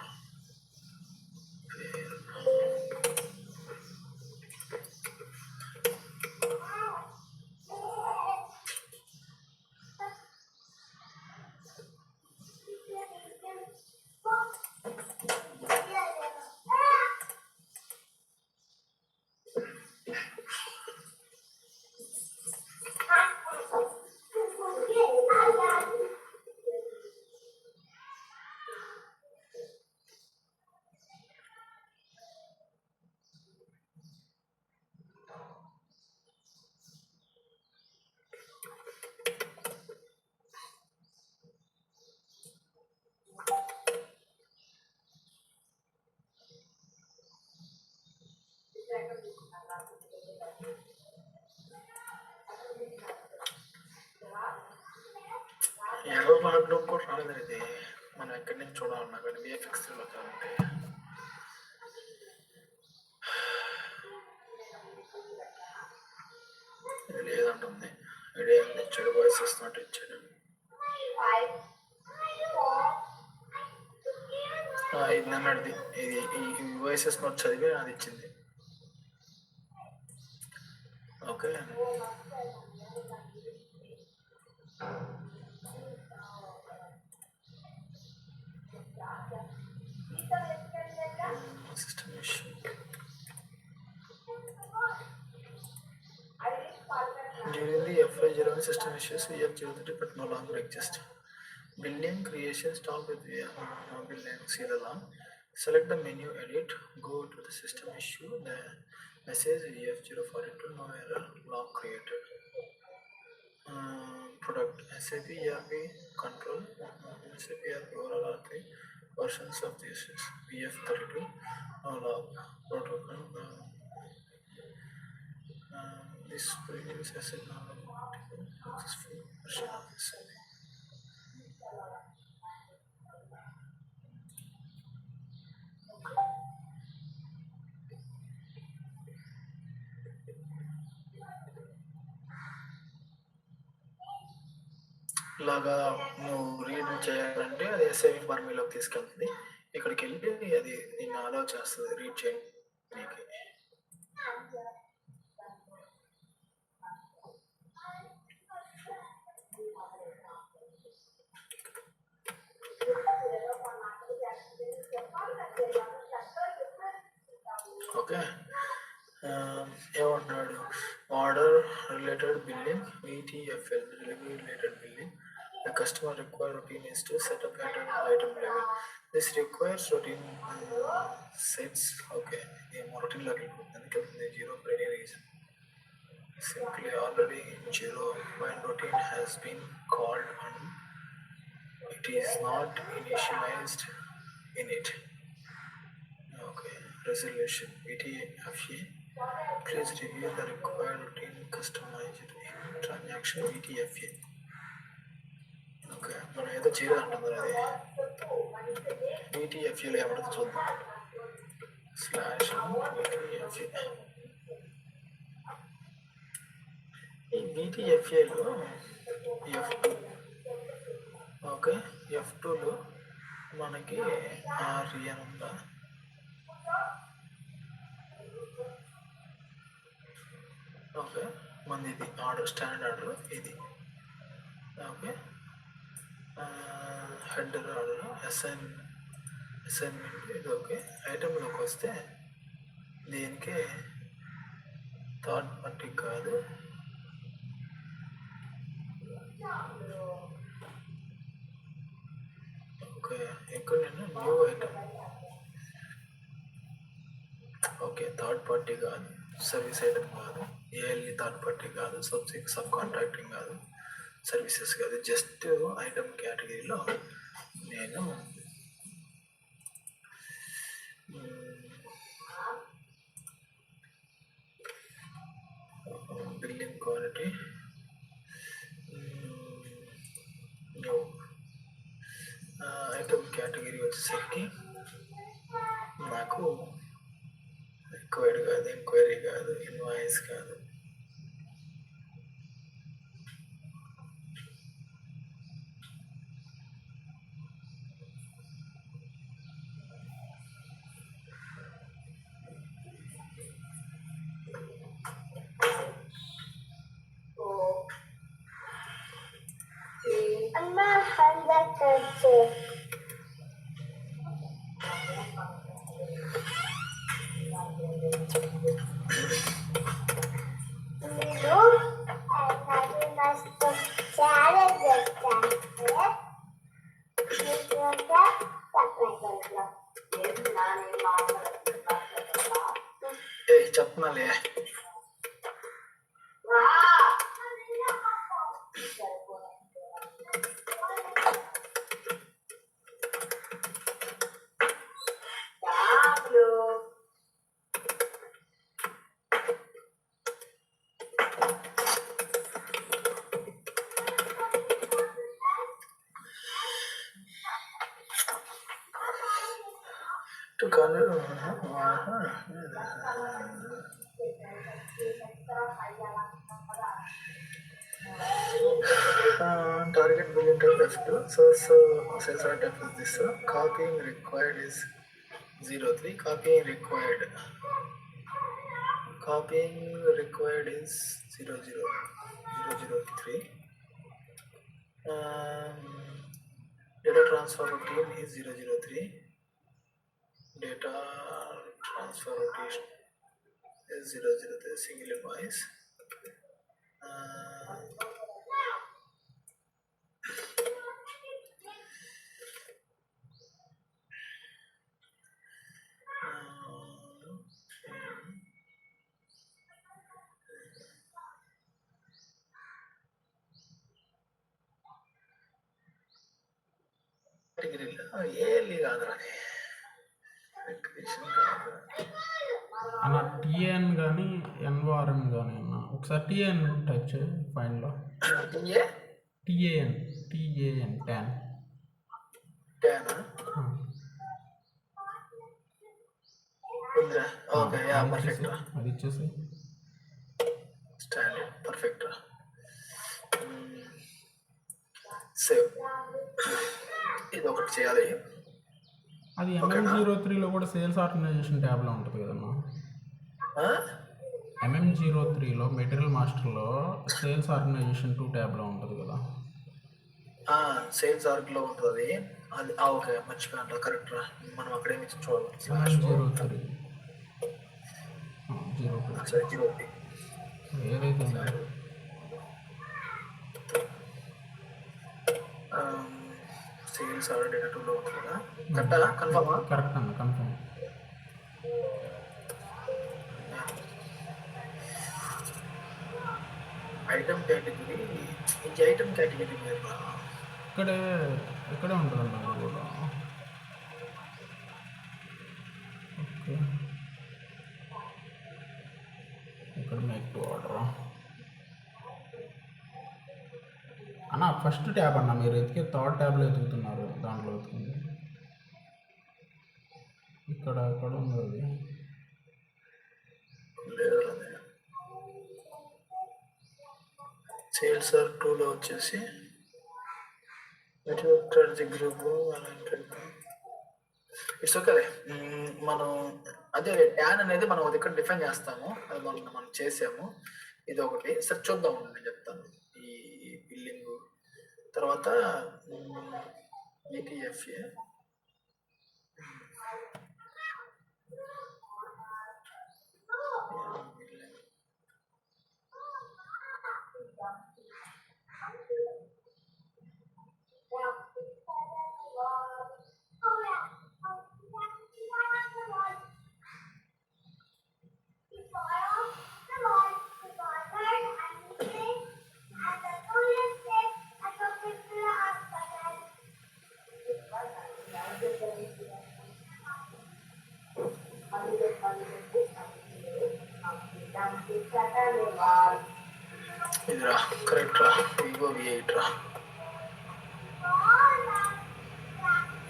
Speaker 1: Error మార్క్లో కూడా రాలేదు ఇది. మనం ఎక్కడి నుంచి చూడాలన్నా కానీ విఎఫ్ఎక్స్లో అంటే ఇది లేదంటుంది. ఇది ఇచ్చాడు, వాయిస్ ఇస్తున్నట్టు ఇచ్చాడు. ఇది నన్నది, ఇది ఈ వాయిసెస్ నోట్ చదివి అది ఇచ్చింది. Okay, system issue. During the FY01 system issues, EF03 but no longer exist. Building creation start with building serial. Select the menu, edit, go to the system issue. The message EF042 no error, log created. Product SAP ERP control, SAP ERP overall R3 versions of this is EF32 no log protocol. This previous SAP successful version of SAP. ఇలాగా నువ్వు read చేయాలంటే అది SIV ఫార్మీలోకి తీసుకెళ్తుంది. ఇక్కడికి వెళ్ళి అది నిన్ను అలో చేస్తుంది రీడ్ చేయండి. ఓకే, ఏమంటున్నాడు? Order related billing, VTFL delivery related billing. The customer require routine is to set up at an item level. This requires routine sets. Okay, routine level zero for any reason. Simply already zero when routine has been called and it is not initialized in it. Okay, resolution VTFA. Please review the required routine customized in transaction VTFA. Okay, మనం ఏదో చేయాలంటుంది అది VTFAలో ఏమడుతుంది చూద్దాం. /VTFA. ఈ VTFAలో F2. Okay, F2లో మనకి RE అని ఉందా? Okay, మనది ఇది ఆర్డర్, స్టాండర్డ్ ఆర్డర్ ఇది. ఓకే, హెడర్ ఆర్డర్, అసైన్మెంట్ ఇది. ఓకే, ఐటెంలోకి వస్తే దీనికి థర్డ్ పార్టీ కాదు, ఓకే ఇక్కడ నేను new item. Okay, third party కాదు, సర్వీస్ ఐటమ్ కాదు, ఏఎల్ఈ థర్డ్ పార్టీ కాదు, సబ్ కాంట్రాక్టింగ్ కాదు, సర్వీసెస్ కాదు, జస్ట్ ఐటమ్ కేటగిరీలో నేను billing quality new item category వచ్చేసరికి నాకు రిక్వైర్డ్ కాదు, ఎంక్వైరీ కాదు, ఇన్వాయిస్ కాదు. చెప్పనాలే target billing type F2. So sales type is this. Copying required is 03. Copying required is 003. Data transfer routine is 003. Data transfer rotation is 003. Single invoice. ఏలి కాదురా
Speaker 2: అన్న TN కానీ ఎన్వార్ఎన్ కానీ అన్న ఒకసారి టిఎన్ టైప్ చేయి ఫైన్లో. టిఏఎన్ ట్యాన్ అది ఇచ్చేసి
Speaker 1: స్టాండర్డ్ పర్ఫెక్ట్ సేవ్. ఇది ఒకటి చేయాలి.
Speaker 2: అది MM03లో కూడా సేల్స్ ఆర్గనైజేషన్ ట్యాబ్లో ఉంటుంది కదన్నా. MM03లో మెటీరియల్ మాస్టర్లో సేల్స్ ఆర్గనైజేషన్ 2 ట్యాబ్లో ఉంటుంది కదా.
Speaker 1: సేల్స్ ఆర్గ్లో ఉంటుంది అది. ఓకే మర్చిపోయాను, కరెక్ట్ రా. మనం అక్కడేమి చూడాలి.
Speaker 2: ఏదైతే
Speaker 1: సేల్స్ ఆర్డర్ డేటా 2లో ఉంటుంది కదా. కరెక్టా? కన్ఫర్మా?
Speaker 2: కరెక్ట్ అన్న, కన్ఫర్మ్.
Speaker 1: ఐటమ్ కేటగిరీ, ఈ ఐటమ్ కేటగిరీ
Speaker 2: ఇక్కడే ఉంటుందన్న కూడా. ఓకే, ఇక్కడ మేక్ టు ఆర్డర్ అన్న. ఫస్ట్ ట్యాబ్ అన్న, మీరు ఎతికే థర్డ్ ట్యాబ్లో ఎతుకుతున్నారు, దాంట్లో ఎతుకుంది. ఇక్కడ ఉంది అది.
Speaker 1: సేల్స్ ఆర్ 2లో వచ్చేసి గ్రూప్ ఇట్స్ ఓకే. మనం అదే ట్యాన్ అనేది మనం అది ఇక్కడ డిఫైన్ చేస్తాము, అది మనం చేసాము. ఇది ఒకటి సరే చూద్దాం, నేను చెప్తాను. ఈ బిల్లింగ్ తర్వాత ఈటీఎఫ్ఏ ఇదిరా, కరెక్ట్ రా. వివో V8 రా.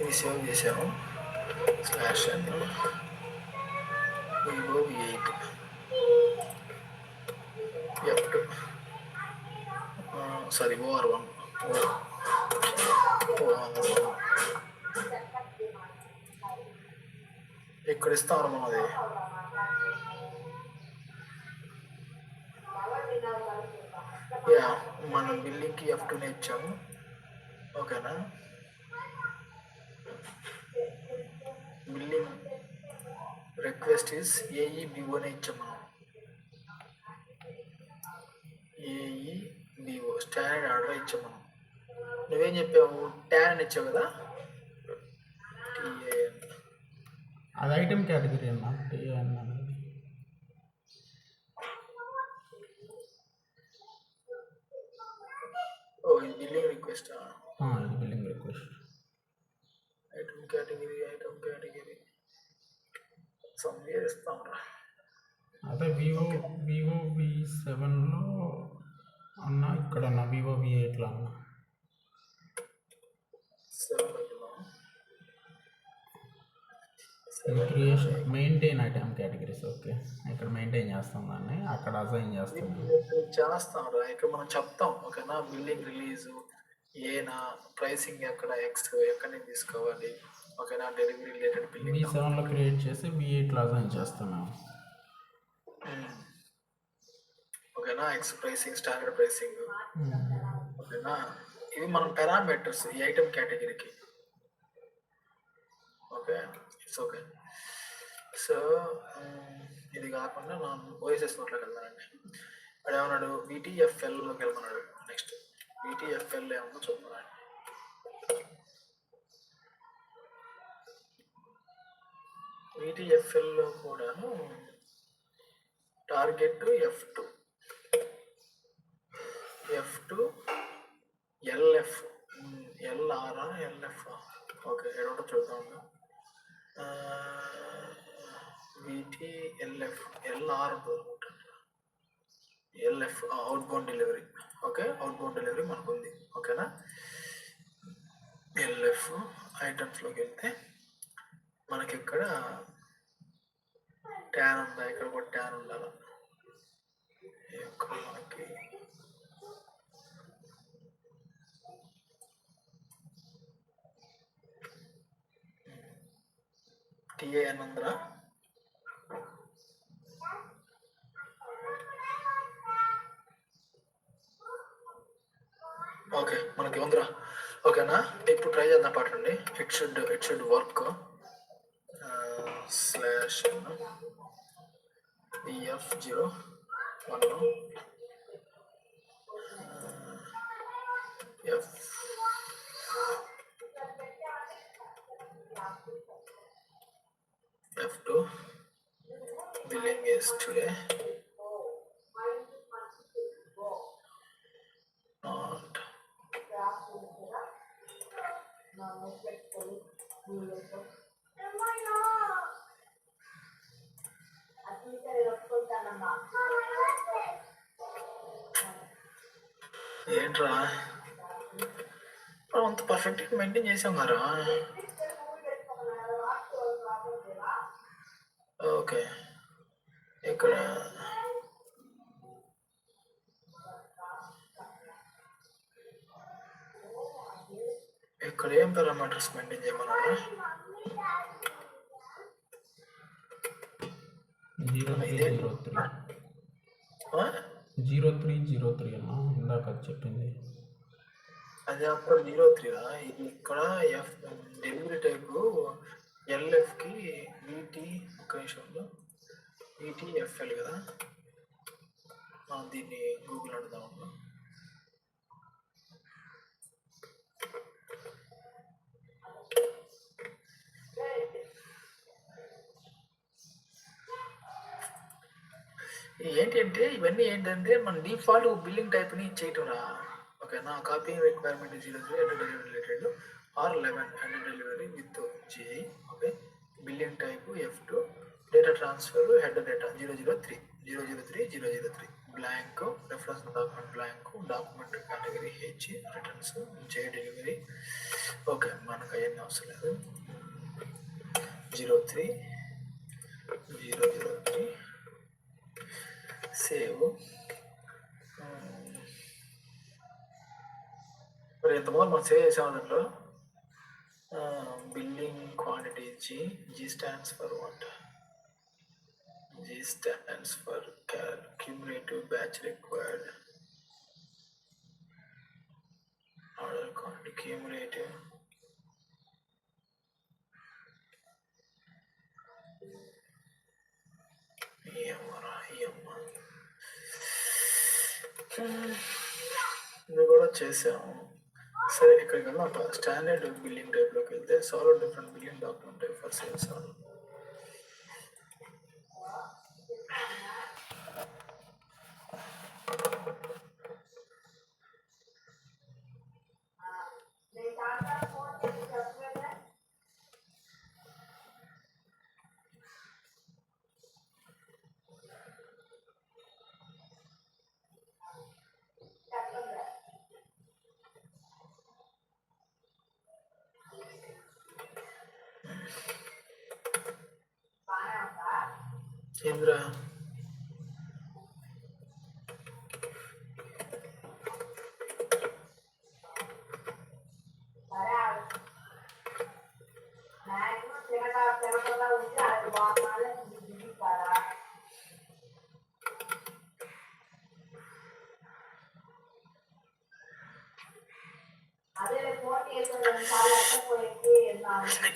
Speaker 1: ఇది సేవ్ చేసాము. స్లాష్ అని Vivo V8 F2 sorry OR1 ఇక్కడ ఇస్తాం మనది. మనం బిల్లింగ్కి F2నే ఇచ్చాము. ఓకేనా? బిల్లింగ్ రిక్వెస్ట్ ఈస్ AEBOనే ఇచ్చాము మనం. AEBO స్టాండర్డ్ ఆర్డర్ ఇచ్చాము మనం. నువ్వేం చెప్పావు? ట్యాన్ అని ఇచ్చావు కదా. TAN
Speaker 2: అది ఐటమ్ కేటగిరీ అన్న. TAN అనేది
Speaker 1: ఇది బిల్లింగ్ రిక్వెస్ట్.
Speaker 2: ఇది billing request.
Speaker 1: Item category somewhere ఇస్తాం రా.
Speaker 2: అదే వివో V7లో అన్న, ఇక్కడ అన్న వివో V8లో అన్న.
Speaker 1: 7
Speaker 2: creation maintain item categories. Okay, ఇక్కడ మెయింటైన్ చేస్తాం దాన్ని, అక్కడ అసైన్ చేస్తాం.
Speaker 1: చేస్తాం రా, ఇక్కడ మనం చెప్తాం. ఓకేనా, బిల్డింగ్ రిలీజు ఏనా, ప్రైసింగ్ ఎక్కడ, ఎక్స్ ఎక్కడి నుంచి తీసుకోవాలి. ఓకేనా, డెలివరీ రిలేటెడ్ బిల్డింగ్
Speaker 2: B7లో క్రియేట్ చేసి B8లో అసైన్ చేస్తాం మేము.
Speaker 1: ఓకేనా, ఎక్స్ ప్రైసింగ్, స్టాండర్డ్ ప్రైసింగ్. ఓకేనా, ఇవి మనం పారామీటర్స్ ఈ ఐటమ్ కేటగిరీకి. Okay, it's okay. సో ఇది కాకుండా మనం ఓఎస్ఎస్ నోట్లోకి వెళ్దానండి. వాడు ఏమన్నాడు, VTFLలోకి వెళ్ళమన్నాడు. నెక్స్ట్ VTFL ఏమన్నా చూద్దాం. VTFLలో కూడాను target F2 LF LR LF. Okay, ఎడో చూద్దాం. VTLF LR LF outbound delivery. Okay, outbound delivery మనకు ఉంది. ఓకేనా, LF ఐటమ్స్లోకి వెళ్తే మనకి ఇక్కడ ట్యాన్ ఉందా, ఇక్కడ కూడా ట్యాన్ ఉండాలి. ఇక్కడ మనకి TAN ఉందిరా. ఓకే, మనకి ఉందిరా. ఓకేనా, ఇప్పుడు ట్రై చేద్దాం పాటండి. It should work. Slash EF01 F2 billing is today not ఏంట్రా అంత పర్ఫెక్ట్గా మెయింటైన్ చేసాం కదా. ఓకే, ఇక్కడ ఏం పారామీటర్స్ మెయింటైన్ చేయమన్నారా?
Speaker 2: 0303 అన్నా ఇందాక చెప్పింది.
Speaker 1: అది అక్కడ 03 ఇది ఇక్కడ డెలివరీ టైపు LFకి ఒక నిమిషంలో VTFL కదా. దీన్ని గూగుల్ అడుగుదాం. ఏంటంటే ఇవన్నీ ఏంటంటే మన డిఫాల్ట్ బిల్లింగ్ టైప్ని చేయటం రా. ఓకేనా, copy requirement 03 and delivery related are 11 and delivery with GI. Okay, billing type F2, data transfer head data 003 blank, reference document blank, document category H, returns J delivery. Okay, మనకు అవన్నీ అవసరం లేదు. 03 save. మరి ఎంతమంది మనం సేవ్ చేసాము దాంట్లో. Billing quantity G stands for what? G stands for cumulative batch required. Order quantity cumulative. ఇది కూడా చేసాము. సరే, ఇక్కడికి వెళ్దాం. స్టాండర్డ్ బిల్లింగ్ టైప్లోకి వెళ్తే solve different billing document type for sales order. ఏంద్రా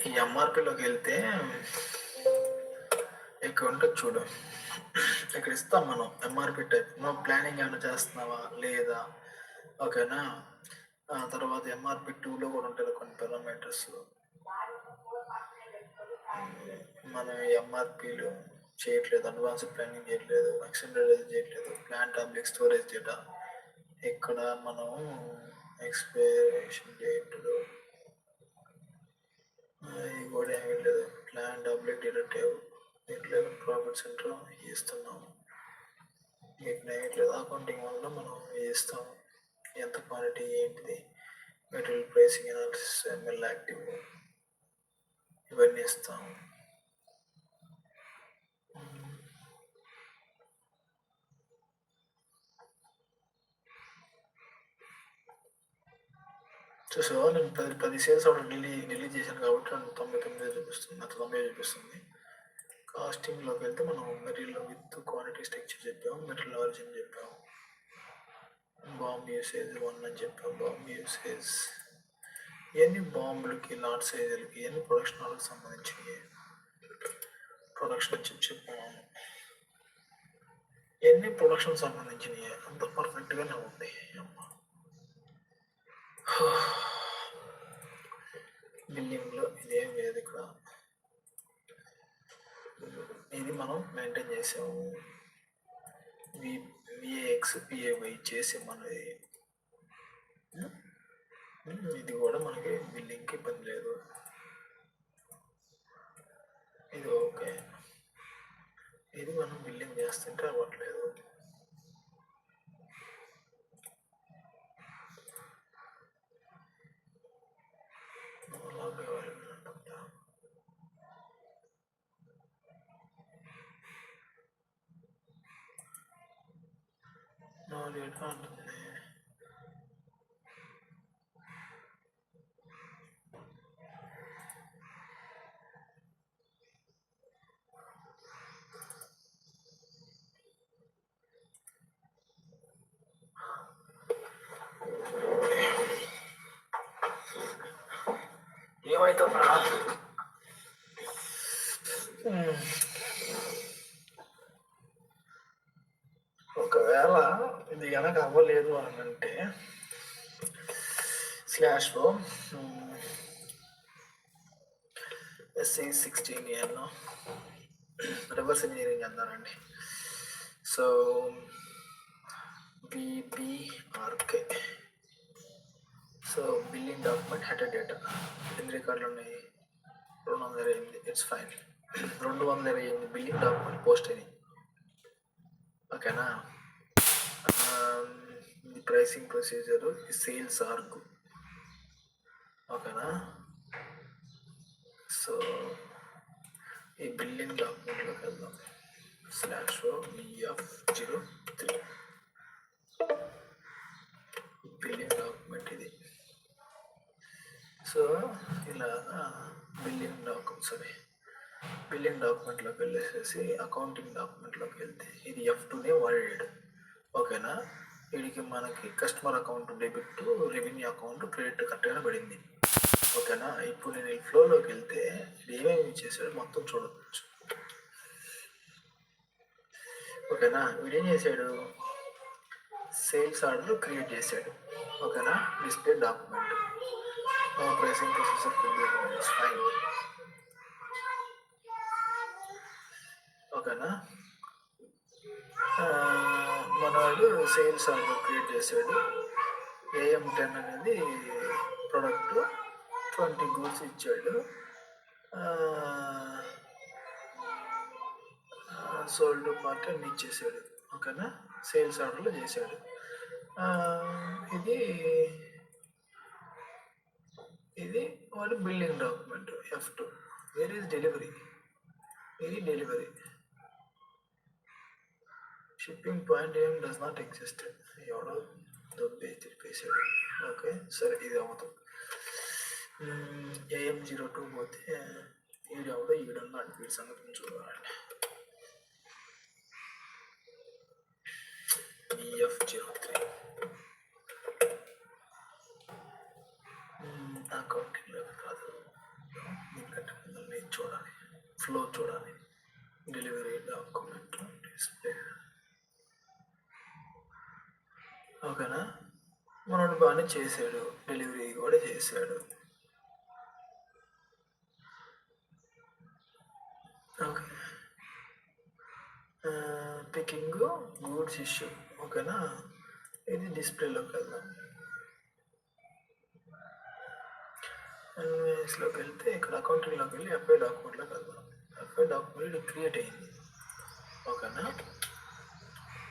Speaker 1: ఈ ఎంఆర్పిలోకి వెళ్తే ఇక్కడ ఉంటుంది చూడు, ఇక్కడ ఇస్తాం మనం ఎంఆర్పి టైప్. నువ్వు ప్లానింగ్ ఏమైనా చేస్తున్నావా లేదా, ఓకేనా. తర్వాత ఎంఆర్పి 2లో కూడా ఉంటుంది కొన్ని పారామీటర్స్. మనం ఎంఆర్పీలు చేయట్లేదు, అడ్వాన్స్డ్ ప్లానింగ్ చేయట్లేదు, ఎక్స్టెండెడ్ చేయట్లేదు, ప్లాన్ టాబ్లెట్ స్టోరేజ్ డేటా. ఇక్కడ మనం ఎక్స్పైరేషన్ డేట్లు ఇది కూడా ఏమీ లేదు. ప్లాన్ టాబ్లెట్ డేటా టేబుల్ దీంట్లో ప్రాఫిట్ సెంటర్ ఇస్తున్నాము. మీకు నేయట్లేదు, అకౌంటింగ్ వల్ల మనం ఇస్తాము. ఎంత క్వాలిటీ ఏంటిది, material pricing analysis, ML active ఇవన్నీ ఇస్తాము. చూసావా, నేను 10 సేల్స్ ఆర్డర్ డిలీట్ చేశాను కాబట్టి 99 చూపిస్తుంది, నాకు 90 చూపిస్తుంది. కాస్టింగ్లోకి వెళ్తే మనం మెటీరియల్ విత్ క్వాంటిటీ స్ట్రక్చర్ చెప్పాము, మెటీరియల్ ఆరిజిన్ చెప్పాము, బాంబ్ యూసేజ్ 1 అని చెప్పాము. బాంబ్ యూసేజ్ ఇవన్నీ బాంబులకి, లాట్ సైజులకి, ఇవన్నీ ప్రొడక్షన్ వాళ్ళకి సంబంధించినవి. ప్రొడక్షన్ వచ్చి చెప్పాము, ఇవన్నీ ప్రొడక్షన్ సంబంధించినవి. అంత పర్ఫెక్ట్గానే ఉంది. బిల్లింగ్లో ఇదేం లేదు. ఇక్కడ ఇది మనం మెయింటైన్ చేసాము. విఏఎక్స్ పిఏవై చేసి మనది ఇది కూడా మనకి బిల్లింగ్కి ఇబ్బంది లేదు. ఇది ఓకే, ఇది మనం బిల్లింగ్ చేస్తుంటే అవ్వట్లేదు. డేటా ఉంటుంది. ఏమైతుందా? ఒకవేళ ఇది కనుక అవ్వలేదు అని అంటే స్లాష్లో SC16 రివర్స్ ఇంజనీరింగ్ అందానండి. So BBRK, so billing document header data ఎన్ని రికార్డులు ఉన్నాయి? 228. It's fine. 228 billing document post అయినాయి, ఓకేనా. ఇది ప్రైసింగ్ ప్రొసీజర్, సేల్స్ ఆర్గ్, ఓకేనా. సో ఈ బిల్లింగ్ డాక్యుమెంట్లోకి వెళ్దాం. /VF03 బిల్లింగ్ డాక్యుమెంట్ ఇది. సో ఇలా బిల్లింగ్ డాక్యుమెంట్లోకి వెళ్ళేసేసి అకౌంటింగ్ డాక్యుమెంట్లోకి వెళ్తే ఇది F2నే వాడాడు, ఓకేనా. వీడికి మనకి customer account debit, revenue account credit కరెక్ట్గానే పడింది, ఓకేనా. ఇప్పుడు నేను ఈ ఫ్లోలోకి వెళ్తే ఏమేమి చేశాడు మొత్తం చూడవచ్చు, ఓకేనా. వీడేం చేశాడు, సేల్స్ ఆర్డర్ క్రియేట్ చేశాడు, ఓకేనా. Display document, pricing processor fine, ఓకేనా. మనవాడు సేల్స్ ఆర్డర్ క్రియేట్ చేశాడు. AM10 అనేది ప్రొడక్ట్ 20 గూడ్స్ ఇచ్చాడు. సోల్డ్ పార్ట్ అన్ని ఇచ్చేసాడు, ఓకేనా. సేల్స్ ఆర్డర్లో చేశాడు. ఇది వాడు building document F2. Where is delivery, ఇది డెలివరీ, షిప్పింగ్ పాయింట్ ఏం డస్ నాట్ ఎగ్జిస్ట్. ఎవడో దొబ్బే తిరిపేసాడు. ఓకే సరే ఇది అవుతుంది. AM02 పోతే ఈడు ఎవడో ఈడున్నాడు, వీడి సంగతి చూడాలండి. EF03 అకౌంటింగ్లో కాదు, దీనికంటే ముందు నేను చూడాలి, ఫ్లో చూడాలి. Delivery document display. ఓకేనా, మనోడు బాగానే చేశాడు, డెలివరీ కూడా చేశాడు. Okay, picking goods issue. ఓకేనా, ఇది డిస్ప్లేలోకి వెళ్దాం. ఎన్వైస్లోకి వెళ్తే ఇక్కడ అకౌంటింగ్లోకి వెళ్ళి ఎఫ్ఐ డాక్యుమెంట్లోకి వెళ్దాం. ఎఫ్ఐ డాక్యుమెంట్ ఇది క్రియేట్ అయింది. ఓకేనా,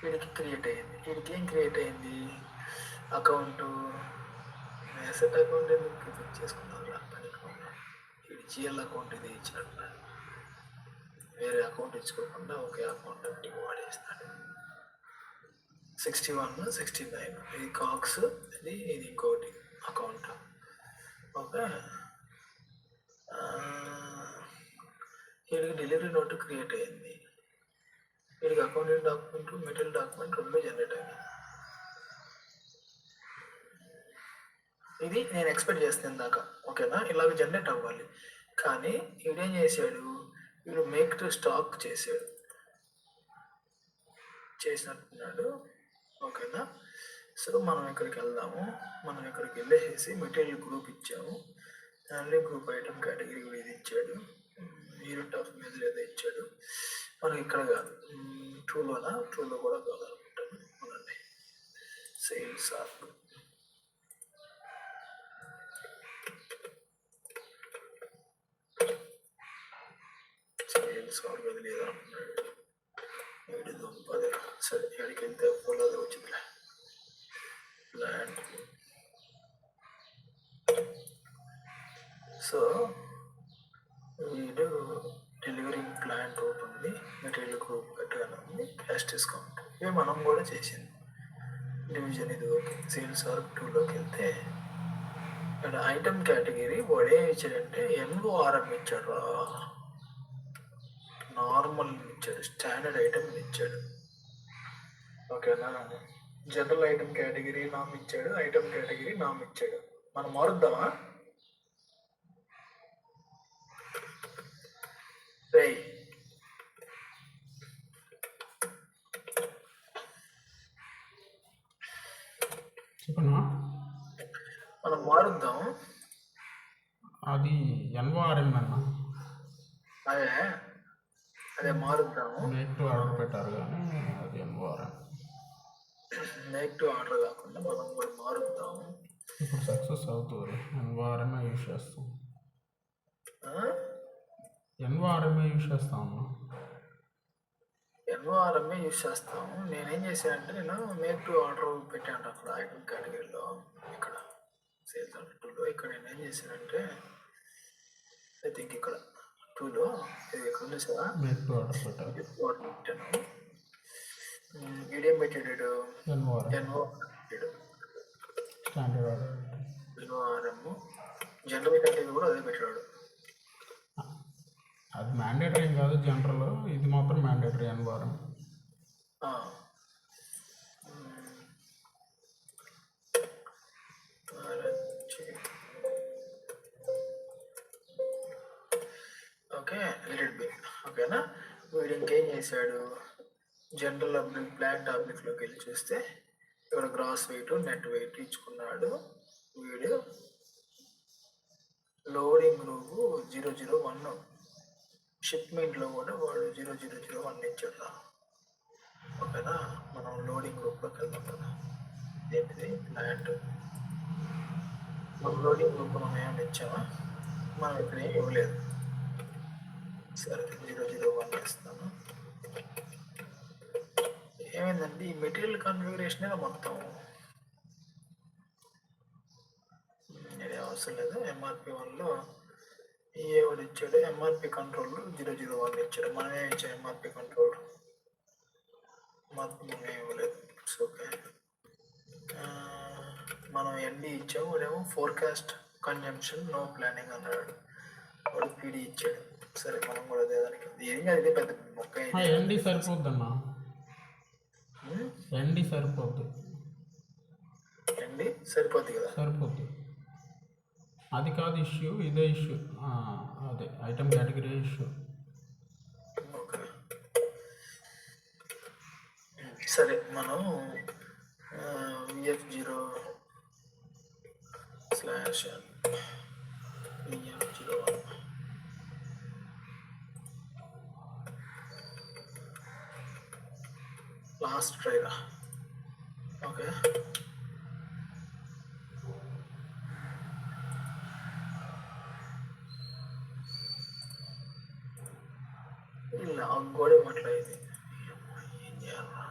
Speaker 1: వీడికి క్రియేట్ అయింది. వీడికి ఏం క్రియేట్ అయింది? అకౌంటు. అసెట్ అకౌంట్ ఎందుకు క్లిక్ చేసుకున్నాను పనికి. వీడి జిఎల్ అకౌంట్ ఇది ఇచ్చినట్టు, వేరే అకౌంట్ ఇచ్చుకోకుండా ఒకే అకౌంట్ అంటే వాడేస్తాడు. 61, 69 ఇది కాక్స్, ఇది ఇంకోటి అకౌంట్. ఓకే, వీడికి డెలివరీ నోట్ క్రియేట్ అయింది. వీడికి అకౌంటింగ్ డాక్యుమెంట్, మెటీరియల్ డాక్యుమెంట్ రెండు జనరేట్ అయింది. ఇది నేను ఎక్స్పెక్ట్ చేస్తాను దాకా. ఓకేనా, ఇలాగ జనరేట్ అవ్వాలి. కానీ వీడేం చేశాడు, వీడు మేక్ టు స్టాక్ చేసినట్టున్నాడు. ఓకేనా, సో మనం ఇక్కడికి వెళ్దాము. మనం ఇక్కడికి వెళ్ళేసి మెటీరియల్ గ్రూప్ ఇచ్చాము. ఫ్యామిలీ గ్రూప్ ఐటమ్ కేటగిరీ కూడా ఇది ఇచ్చాడు. యూనిట్ ఆఫ్ మెజర్ ఏదో ఇచ్చాడు. మనకి ఇక్కడ కాదు, ట్రూలో కూడా కావాలనుకుంటాను. మనల్ని సేల్స్ ఆర్గ్ అది లేదా అంటున్నాడు. అదే సరే, ఎక్కడికి వెళ్తే పొలాది వచ్చిందిలే. ప్లాంట్. సో వీడు డెలివరింగ్ ప్లాంట్ ఒకటి ఉంది, మెటీరియల్ గ్రూప్ గట్టిగానే ఉంది, క్యాష్ డిస్కౌంట్ ఇవి మనం కూడా చేసింది. డివిజన్ ఇది ఓకే. సేల్స్ ఆర్గ్ 2లోకి వెళ్తే ఇక్కడ ఐటమ్ కేటగిరీ వాడు ఏం ఇచ్చాడంటే NORM ఇచ్చాడు, నార్మల్ ఇచ్చాడు, స్టాండర్డ్ ఐటమ్ ఇచ్చాడు. ఓకేనా, జనరల్ ఐటమ్ కేటగిరీ నామ్ ఇచ్చాడు, ఐటమ్ కేటగిరీ నామ్ ఇచ్చాడు. మనం మారుద్దామా?
Speaker 2: చెప్పనా,
Speaker 1: మనం మారుద్దాం.
Speaker 2: అది NORM అన్న.
Speaker 1: అదే మారుద్దాము.
Speaker 2: నెగిటివ్ ఆర్డర్ పెట్టారు కానీ అది NORM.
Speaker 1: నెగిటివ్ ఆర్డర్ కాకుండా మనం కూడా మారుద్దాము.
Speaker 2: ఇప్పుడు సక్సెస్ అవుతుంది. NORM యూజ్ చేస్తాం. NORM యూజ్ చేస్తాం అన్న.
Speaker 1: NORM యూజ్ చేస్తాము. నేనేం చేశానంటే నేను నెగిటివ్ ఆర్డర్ పెట్టాను అక్కడ ఐటమ్ కేటగిరీలో, ఇక్కడ సేల్స్ ఆర్డర్ 2లో. ఇక్కడ నేను ఏం చేశానంటే ఐ థింక్ ఇక్కడ 2లో ఇది ఇక్కడ ఉంది సార్,
Speaker 2: నెగిటివ్ ఆర్డర్ పెట్టాను.
Speaker 1: మీడియం పెట్టాడు,
Speaker 2: standard order.
Speaker 1: NORM general category కూడా అదే పెట్టాడు.
Speaker 2: అది మ్యాండేటరీ ఏం కాదు జనరల్, ఇది మాత్రం mandatory NORM. Okay, let be. ఓకేనా, వీడు ఇంకేం చేశాడు, జనరల్ అబ్లిక్ ప్లాంట్ అబ్లిక్లోకి వెళ్ళి చూస్తే ఇక్కడ గ్రాస్ వెయిట్, నెట్ వెయిట్ ఇచ్చుకున్నాడు. వీడు లోడింగ్ గ్రూపు 001, షిప్మెంట్లో కూడా వాడు 0001 ఇచ్చాడు. ఓకేనా, మనం లోడింగ్ గ్రూప్లోకి వెళ్దాం కదా. ఏంటిది ప్లాంట్, మన లోడింగ్ గ్రూప్ మనం ఏమైనా ఇచ్చామా? మనం ఇక్కడ ఏమి ఇవ్వలేదు. సరే 001 ఇస్తాను. ఏమైందండి, ఈ మెటీరియల్ కాన్ఫిగరేషనే మొత్తం ఇది అవసరం లేదు. MRP 1లో వాడు ఇచ్చాడు, MRP కంట్రోల్ 001 ఇచ్చాడు. మనమే ఇచ్చాం MRP కంట్రోల్. మొత్తం ఇవ్వలేదు. It's okay. మనం ఎన్డి ఇచ్చాము, వాడేమో ఫోర్కాస్ట్ కన్జంప్షన్ నో ప్లానింగ్ అన్నాడు, వాడు పీడి ఇచ్చాడు. సరే మనం కూడా అదే దానికి ఏం కాదు, ఇదే పెద్ద మొక్క
Speaker 3: ఎండి సరిపోద్దన్నా, ఎండి సరిపోద్ది,
Speaker 2: ఎండి సరిపోద్ది కదా.
Speaker 3: సరిపోద్ది. అది కాదు ఇష్యూ, ఇదే ఇష్యూ. అదే ఐటమ్ కేటగిరీ ఇష్యూ.
Speaker 2: ఓకే సరే మనం VF0 స్లాష్ VF01 లాస్ట్ ట్రైరా. ఓకే లాగ్ కూడా ఇవ్వట్లేదు, ఏం చేయాలా?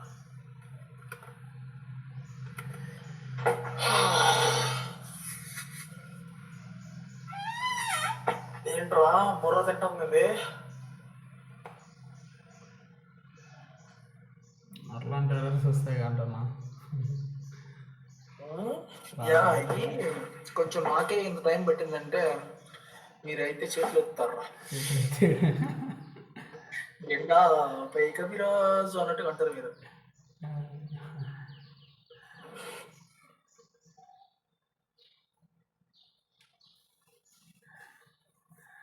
Speaker 2: ఏంట్రా బుర్ర తింటాం కదా.
Speaker 3: అట్లాంటి ఎర్రర్స్ వస్తాయి అంటన్నా.
Speaker 2: యా ఇది కొంచెం నాకే ఇంత టైం పెట్టిందంటే మీరైతే చేతులు ఎత్తారా, నిండా పైక విరాజు అన్నట్టుగా అంటారు మీరు.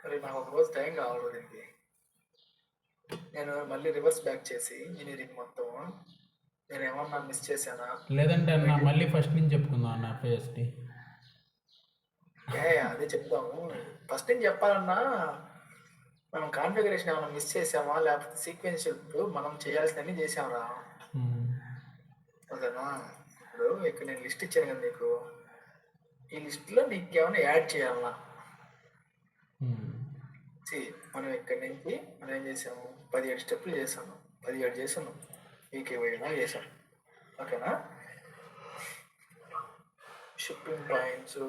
Speaker 2: మరి నాకు ఒక రోజు టైం కావాలి దీనికి. నేను మళ్ళీ రివర్స్ బ్యాక్ చేసి ఇంజనీరింగ్ మొత్తం నేను ఏమన్నా మిస్ చేశానా,
Speaker 3: లేదంటే అన్న మళ్ళీ ఫస్ట్ నుంచి చెప్పుకుందాం అన్న పిఎస్టీ.
Speaker 2: అదే చెప్తాము. ఫస్ట్ ఏం చెప్పాలన్నా, మనం కాన్ఫిగరేషన్ ఏమైనా మిస్ చేసామా, లేకపోతే సీక్వెన్షియల్ మనం చేయాల్సినవి చేసామరా. ఓకేనా, ఇప్పుడు ఇక్కడ నేను లిస్ట్ ఇచ్చాను కదా నీకు, ఈ లిస్ట్లో నీకు ఏమైనా యాడ్ చేయాలన్నా. మనం ఇక్కడి నుంచి మనం ఏం చేసాము, 17 స్టెప్లు చేసాము, 17 చేసాము, వీకే పోయినా చేసాం. ఓకేనా, షిప్పింగ్ పాయింట్స్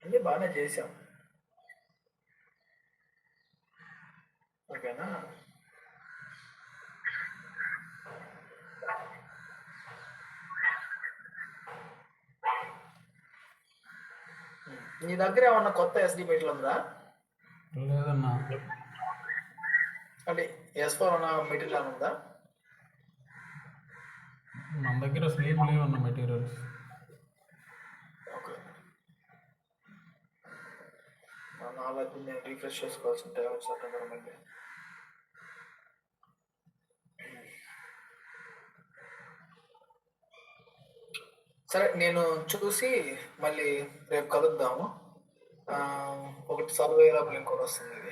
Speaker 2: అన్నీ బాగానే చేసాం. ఓకేనా, నీ దగ్గర ఏమన్నా కొత్త ఎస్డిమేట్లు ఉందా?
Speaker 3: లేదన్నా.
Speaker 2: అంటే S4 అన్న మెటీరియల్ ఉందా?
Speaker 3: మన దగ్గర అసలు ఏం లేవన్న మెటీరియల్స్.
Speaker 2: ఓకే, నాలుగు నేను రీఫ్రెష్ చేసుకోవాల్సిన టైం వచ్చినట్టు మళ్ళీ. సరే నేను చూసి మళ్ళీ రేపు కలుద్దాము. ఒకటి సర్వే లింక్ కూడా వస్తుంది.